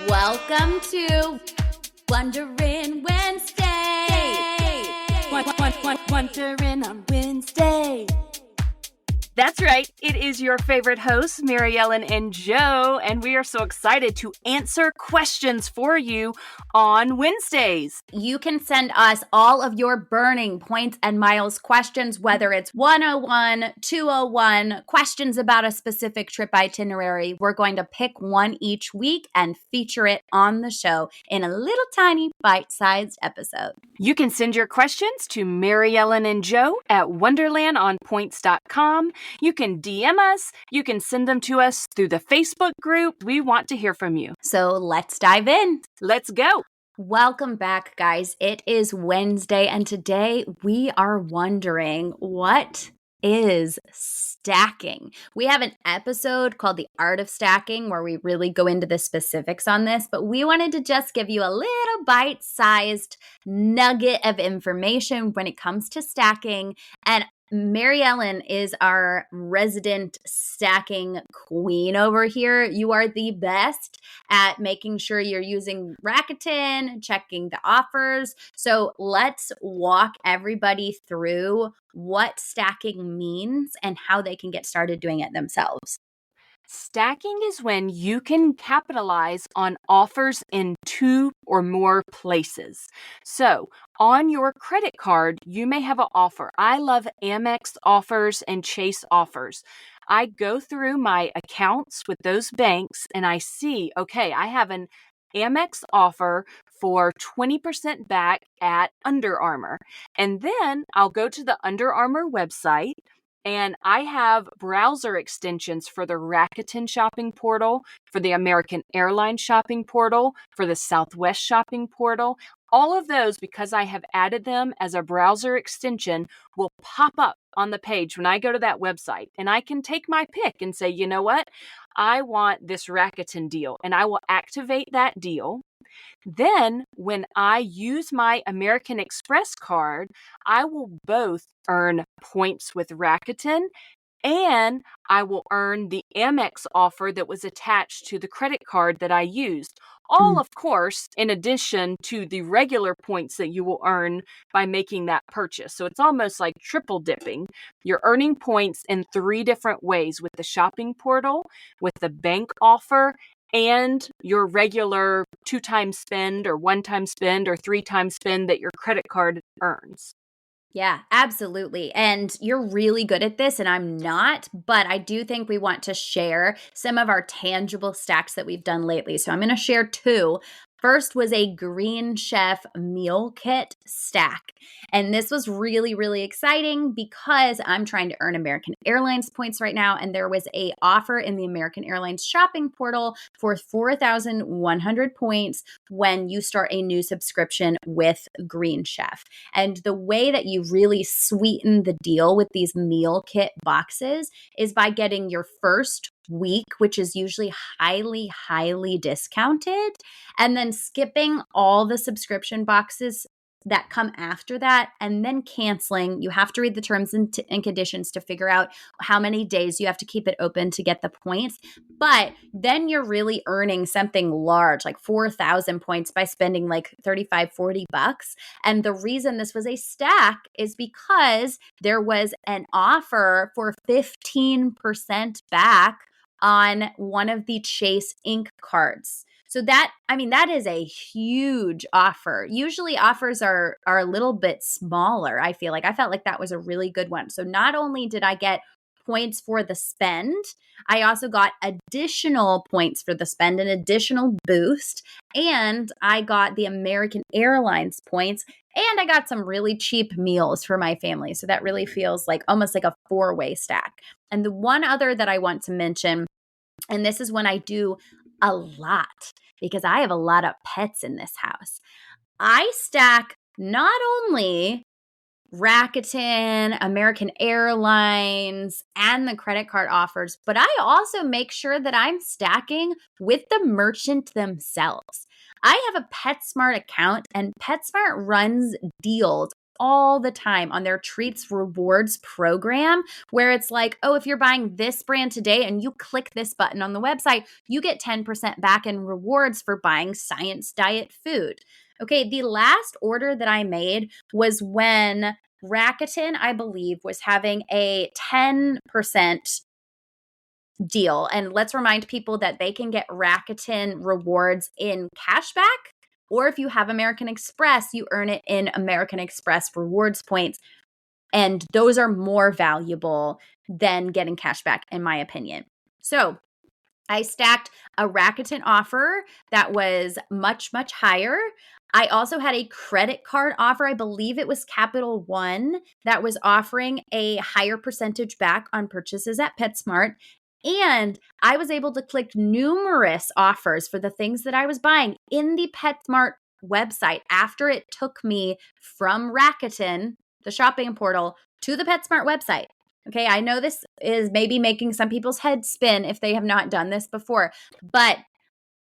Welcome to Wondering Wednesday. Wondering on Wednesday. That's right. It is your favorite hosts, Mary Ellen and Joe, and we are so excited to answer questions for you on Wednesdays. You can send us all of your burning points and miles questions, whether it's 101, 201, questions about a specific trip itinerary. We're going to pick one each week and feature it on the show in a little tiny bite-sized episode. You can send your questions to Mary Ellen and Joe at wonderlandonpoints.com. You can DM us. You can send them to us through the Facebook group. We want to hear from you. So let's dive in. Let's go. Welcome back, guys. It is Wednesday, and today we are wondering, what is stacking? We have an episode called The Art of Stacking where we really go into the specifics on this, but we wanted to just give you a little bite-sized nugget of information when it comes to stacking. And Mary Ellen is our resident stacking queen over here. You are the best at making sure you're using Rakuten, checking the offers. So let's walk everybody through what stacking means and how they can get started doing it themselves. Stacking is when you can capitalize on offers in two or more places. So, on your credit card, you may have an offer. I love Amex offers and Chase offers. I go through my accounts with those banks and I see, okay, I have an Amex offer for 20% back at Under Armour. And then I'll go to the Under Armour website. And I have browser extensions for the Rakuten shopping portal, for the American Airlines shopping portal, for the Southwest shopping portal. All of those, because I have added them as a browser extension, will pop up on the page when I go to that website. And I can take my pick and say, you know what? I want this Rakuten deal. And I will activate that deal. Then, when I use my American Express card, I will both earn points with Rakuten and I will earn the Amex offer that was attached to the credit card that I used. All, of course, in addition to the regular points that you will earn by making that purchase. So it's almost like triple dipping. You're earning points in three different ways: with the shopping portal, with the bank offer, and your regular 2-time spend or 1-time spend or 3-time spend that your credit card earns. Yeah, absolutely. And you're really good at this, and I'm not, but I do think we want to share some of our tangible stacks that we've done lately. So I'm going to share two. First was a Green Chef meal kit stack. And this was really, really exciting because I'm trying to earn American Airlines points right now. And there was an offer in the American Airlines shopping portal for 4,100 points when you start a new subscription with Green Chef. And the way that you really sweeten the deal with these meal kit boxes is by getting your first week, which is usually highly, highly discounted, and then skipping all the subscription boxes that come after that, and then canceling. You have to read the terms and conditions to figure out how many days you have to keep it open to get the points. But then you're really earning something large, like 4,000 points by spending like 35, 40 bucks. And the reason this was a stack is because there was an offer for 15% back on one of the Chase Ink cards. So that is a huge offer. Usually offers are a little bit smaller, I feel like. I felt like that was a really good one. So not only did I get points for the spend, I also got additional points for the spend, an additional boost, and I got the American Airlines points, and I got some really cheap meals for my family. So that really feels like almost like a 4-way stack. And the one other that I want to mention, and this is when I do a lot because I have a lot of pets in this house. I stack not only Rakuten, American Airlines, and the credit card offers, but I also make sure that I'm stacking with the merchant themselves. I have a PetSmart account, and PetSmart runs deals all the time on their Treats Rewards program, where it's like, oh, if you're buying this brand today and you click this button on the website, you get 10% back in rewards for buying Science Diet food. Okay, the last order that I made was when Rakuten, I believe, was having a 10% deal. And let's remind people that they can get Rakuten rewards in cashback, or if you have American Express, you earn it in American Express rewards points. And those are more valuable than getting cashback, in my opinion. So I stacked a Rakuten offer that was much, much higher. I also had a credit card offer. I believe it was Capital One that was offering a higher percentage back on purchases at PetSmart. And I was able to click numerous offers for the things that I was buying in the PetSmart website after it took me from Rakuten, the shopping portal, to the PetSmart website. Okay, I know this is maybe making some people's heads spin if they have not done this before, but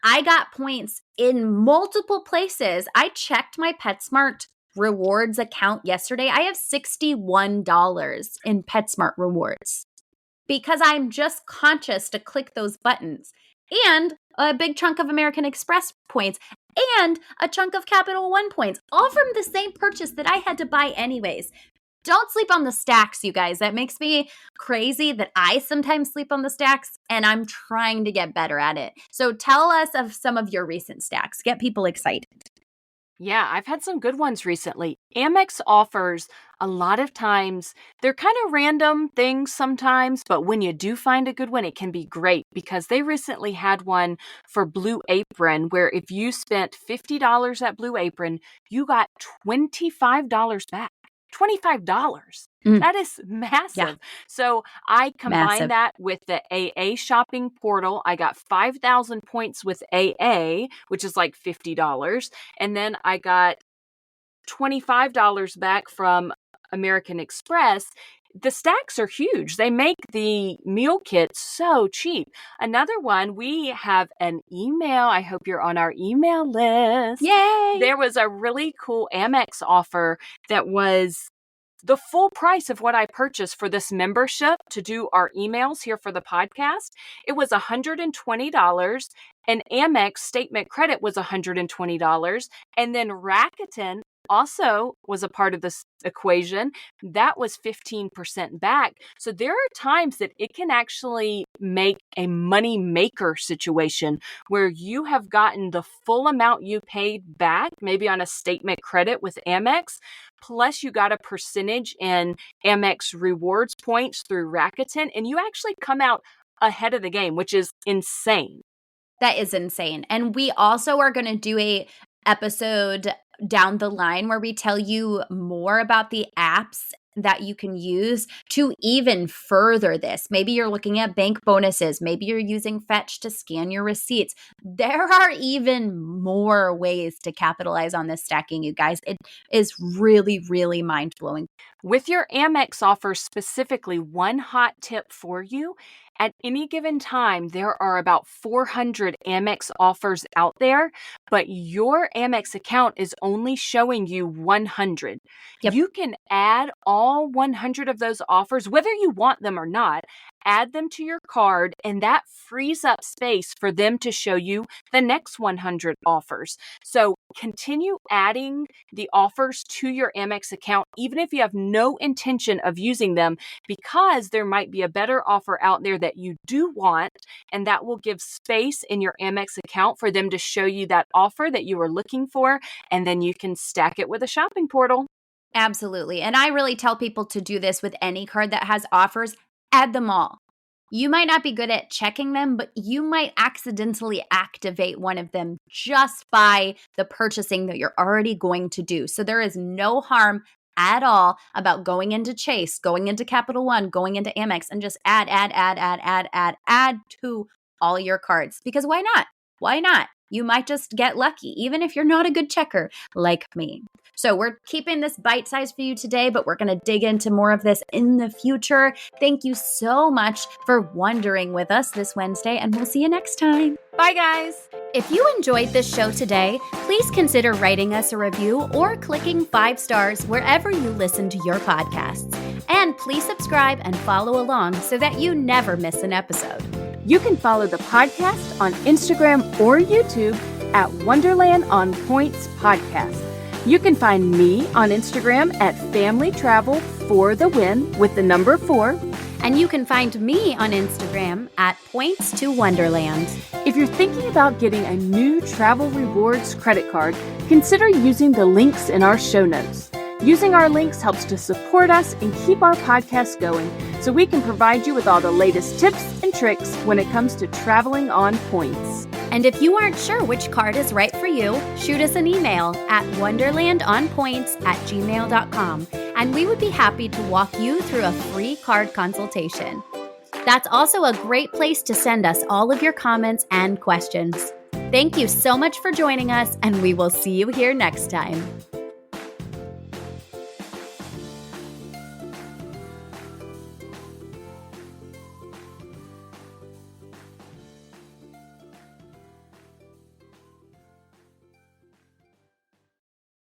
I got points in multiple places. I checked my PetSmart rewards account yesterday. I have $61 in PetSmart rewards because I'm just conscious to click those buttons, and a big chunk of American Express points and a chunk of Capital One points, all from the same purchase that I had to buy anyways. Don't sleep on the stacks, you guys. That makes me crazy that I sometimes sleep on the stacks, and I'm trying to get better at it. So tell us of some of your recent stacks. Get people excited. Yeah, I've had some good ones recently. Amex offers a lot of times, they're kind of random things sometimes, but when you do find a good one, it can be great because they recently had one for Blue Apron where if you spent $50 at Blue Apron, you got $25 back. $25. Mm, That is yeah, massive. So I combined massive. that with the AA shopping portal. I got 5,000 points with AA, which is like $50. And then I got $25 back from American Express. The stacks are huge. They make the meal kits so cheap. Another one, we have an email. I hope you're on our email list. Yay! There was a really cool Amex offer that was the full price of what I purchased for this membership to do our emails here for the podcast. It was $120, and Amex statement credit was $120, and then Rakuten also was a part of this equation. That was 15% back. So there are times that it can actually make a money maker situation where you have gotten the full amount you paid back, maybe on a statement credit with Amex, plus you got a percentage in Amex rewards points through Rakuten, and you actually come out ahead of the game, which is insane. That is insane. And we also are going to do a episode down the line where we tell you more about the apps that you can use to even further this. Maybe you're looking at bank bonuses. Maybe you're using Fetch to scan your receipts. There are even more ways to capitalize on this stacking, you guys. It is really, really mind blowing. With your Amex offer specifically, one hot tip for you. At any given time, there are about 400 Amex offers out there, but your Amex account is only showing you 100. Yep. You can add all 100 of those offers, whether you want them or not, add them to your card, and that frees up space for them to show you the next 100 offers. So continue adding the offers to your Amex account, even if you have no intention of using them, because there might be a better offer out there that you do want, and that will give space in your Amex account for them to show you that offer that you were looking for, and then you can stack it with a shopping portal. Absolutely. And I really tell people to do this with any card that has offers. Add them all. You might not be good at checking them, but you might accidentally activate one of them just by the purchasing that you're already going to do. So there is no harm at all about going into Chase, going into Capital One, going into Amex, and just add to all your cards. Because why not? Why not? You might just get lucky, even if you're not a good checker like me. So we're keeping this bite size for you today, but we're going to dig into more of this in the future. Thank you so much for wondering with us this Wednesday, and we'll see you next time. Bye, guys. If you enjoyed this show today, please consider writing us a review or clicking 5 stars wherever you listen to your podcasts. And please subscribe and follow along so that you never miss an episode. You can follow the podcast on Instagram or YouTube at Wonderland on Points Podcast. You can find me on Instagram at Family Travel for the Win with the number 4. And you can find me on Instagram at Points to Wonderland. If you're thinking about getting a new travel rewards credit card, consider using the links in our show notes. Using our links helps to support us and keep our podcast going so we can provide you with all the latest tips and tricks when it comes to traveling on points. And if you aren't sure which card is right for you, shoot us an email at wonderlandonpoints@gmail.com, and we would be happy to walk you through a free card consultation. That's also a great place to send us all of your comments and questions. Thank you so much for joining us, and we will see you here next time.